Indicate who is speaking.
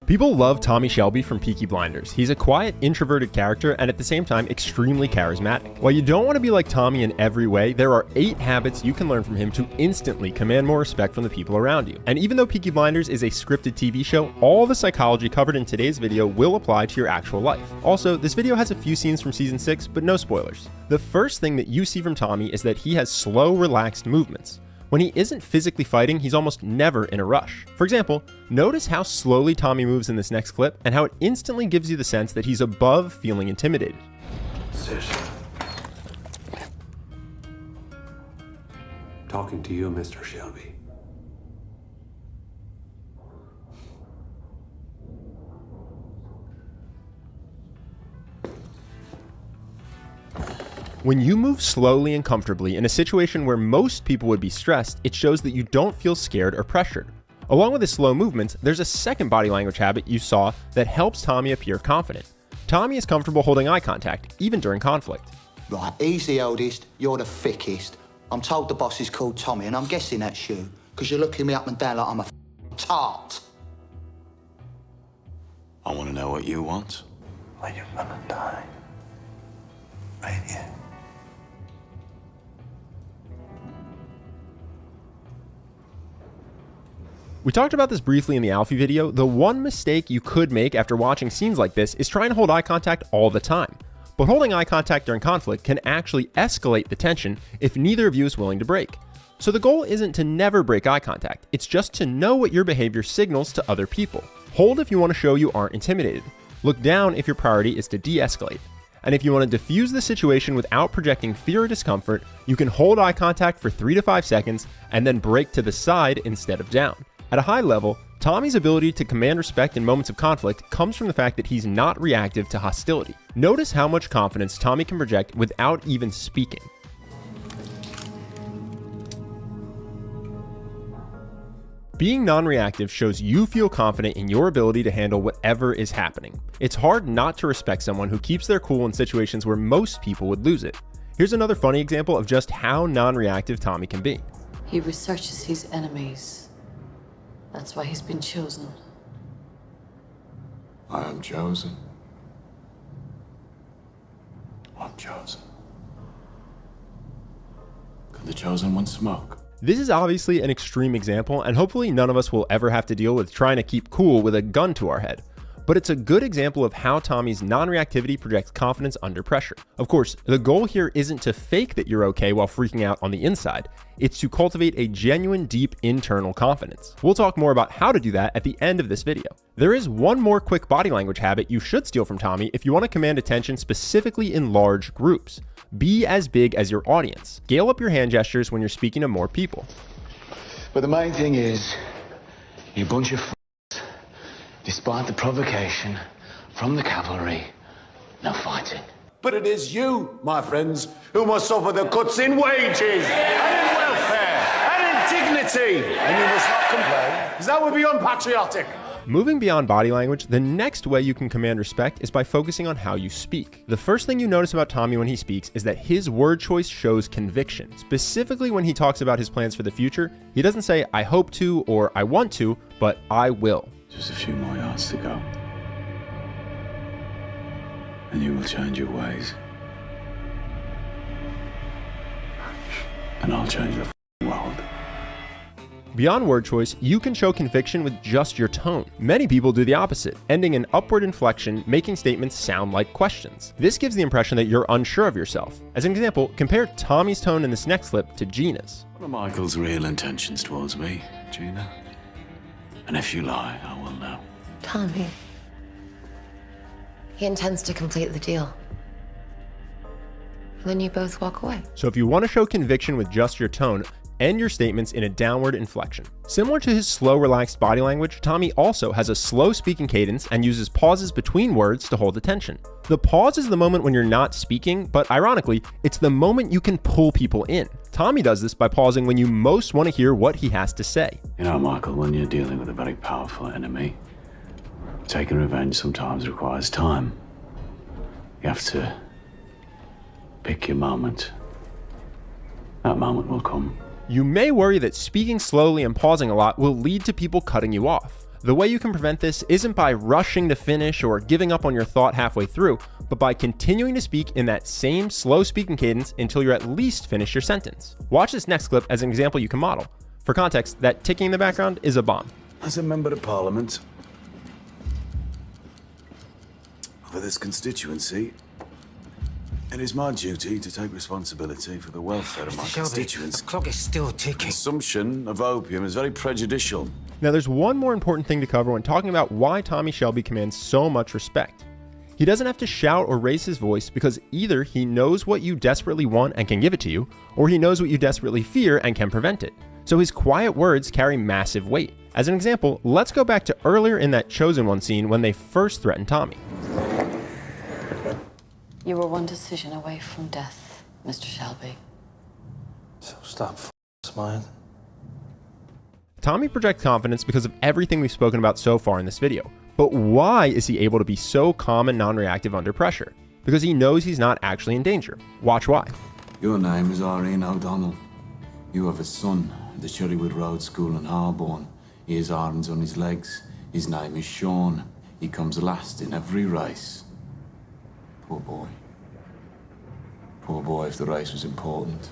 Speaker 1: People love Tommy Shelby from Peaky Blinders. He's a quiet, introverted character and at the same time extremely charismatic. While you don't want to be like Tommy in every way, there are 8 habits you can learn from him to instantly command more respect from the people around you. And even though Peaky Blinders is a scripted TV show, all the psychology covered in today's video will apply to your actual life. Also, this video has a few scenes from season 6, but no spoilers. The first thing that you see from Tommy is that he has slow, relaxed movements. When he isn't physically fighting, he's almost never in a rush. For example, notice how slowly Tommy moves in this next clip and how it instantly gives you the sense that he's above feeling intimidated.
Speaker 2: Sit. Talking to you, Mr. Shelby.
Speaker 1: When you move slowly and comfortably in a situation where most people would be stressed, it shows that you don't feel scared or pressured. Along with his slow movements, there's a second body language habit you saw that helps Tommy appear confident. Tommy is comfortable holding eye contact, even during conflict.
Speaker 3: Right, he's the oldest, you're the thickest. I'm told the boss is called Tommy, and I'm guessing that's you, because you're looking me up and down like I'm a tart.
Speaker 4: I want to know what you want.
Speaker 3: Well, you're gonna die. Right here.
Speaker 1: We talked about this briefly in the Alfie video. The one mistake you could make after watching scenes like this is trying to hold eye contact all the time. But holding eye contact during conflict can actually escalate the tension if neither of you is willing to break. So the goal isn't to never break eye contact, it's just to know what your behavior signals to other people. Hold if you want to show you aren't intimidated. Look down if your priority is to de-escalate. And if you want to diffuse the situation without projecting fear or discomfort, you can hold eye contact for 3 to 5 seconds and then break to the side instead of down. At a high level, Tommy's ability to command respect in moments of conflict comes from the fact that he's not reactive to hostility. Notice how much confidence Tommy can project without even speaking. Being non-reactive shows you feel confident in your ability to handle whatever is happening. It's hard not to respect someone who keeps their cool in situations where most people would lose it. Here's another funny example of just how non-reactive Tommy can be.
Speaker 5: He researches his enemies. That's why he's been chosen.
Speaker 4: I am chosen. I'm chosen. Could the chosen one smoke?
Speaker 1: This is obviously an extreme example, and hopefully none of us will ever have to deal with trying to keep cool with a gun to our head. But it's a good example of how Tommy's non-reactivity projects confidence under pressure. Of course, the goal here isn't to fake that you're okay while freaking out on the inside. It's to cultivate a genuine, deep internal confidence. We'll talk more about how to do that at the end of this video. There is one more quick body language habit you should steal from Tommy if you want to command attention specifically in large groups. Be as big as your audience. Scale up your hand gestures when you're speaking to more people.
Speaker 6: But the main thing is, you bunch of despite the provocation from the cavalry, no fighting.
Speaker 7: But it is you, my friends, who must suffer the cuts in wages, and in welfare, and in dignity. And you must not complain, because that would be unpatriotic.
Speaker 1: Moving beyond body language, the next way you can command respect is by focusing on how you speak. The first thing you notice about Tommy when he speaks is that his word choice shows conviction. Specifically when he talks about his plans for the future, he doesn't say, I hope to, or I want to, but I will.
Speaker 4: Just a few more yards to go. And you will change your ways. And I'll change the world.
Speaker 1: Beyond word choice, you can show conviction with just your tone. Many people do the opposite, ending in upward inflection, making statements sound like questions. This gives the impression that you're unsure of yourself. As an example, compare Tommy's tone in this next clip to Gina's.
Speaker 4: What are Michael's real intentions towards me, Gina? And if you lie, I will know.
Speaker 5: Tommy. He intends to complete the deal. And then you both walk away.
Speaker 1: So if you want to show conviction with just your tone, end your statements in a downward inflection. Similar to his slow, relaxed body language, Tommy also has a slow speaking cadence and uses pauses between words to hold attention. The pause is the moment when you're not speaking, but ironically, it's the moment you can pull people in. Tommy does this by pausing when you most want to hear what he has to say.
Speaker 4: You know, Michael, when you're dealing with a very powerful enemy, taking revenge sometimes requires time. You have to pick your moment. That moment will come.
Speaker 1: You may worry that speaking slowly and pausing a lot will lead to people cutting you off. The way you can prevent this isn't by rushing to finish or giving up on your thought halfway through, but by continuing to speak in that same slow speaking cadence until you're at least finished your sentence. Watch this next clip as an example you can model. For context, that ticking in the background is a bomb.
Speaker 8: As a member of Parliament for this constituency, it is my duty to take responsibility for the welfare of my constituents.
Speaker 9: The clock is still ticking.
Speaker 8: Consumption of opium is very prejudicial.
Speaker 1: Now there's one more important thing to cover when talking about why Tommy Shelby commands so much respect. He doesn't have to shout or raise his voice because either he knows what you desperately want and can give it to you, or he knows what you desperately fear and can prevent it. So his quiet words carry massive weight. As an example, let's go back to earlier in that Chosen One scene when they first threatened Tommy.
Speaker 5: You were one decision away from death, Mr. Shelby.
Speaker 2: So stop smiling.
Speaker 1: Tommy projects confidence because of everything we've spoken about so far in this video. But why is he able to be so calm and non-reactive under pressure? Because he knows he's not actually in danger. Watch why.
Speaker 4: Your name is Irene O'Donnell. You have a son at the Cherrywood Road School in Harborne. He has arms on his legs. His name is Sean. He comes last in every race. Poor boy. Poor boy if the race was important.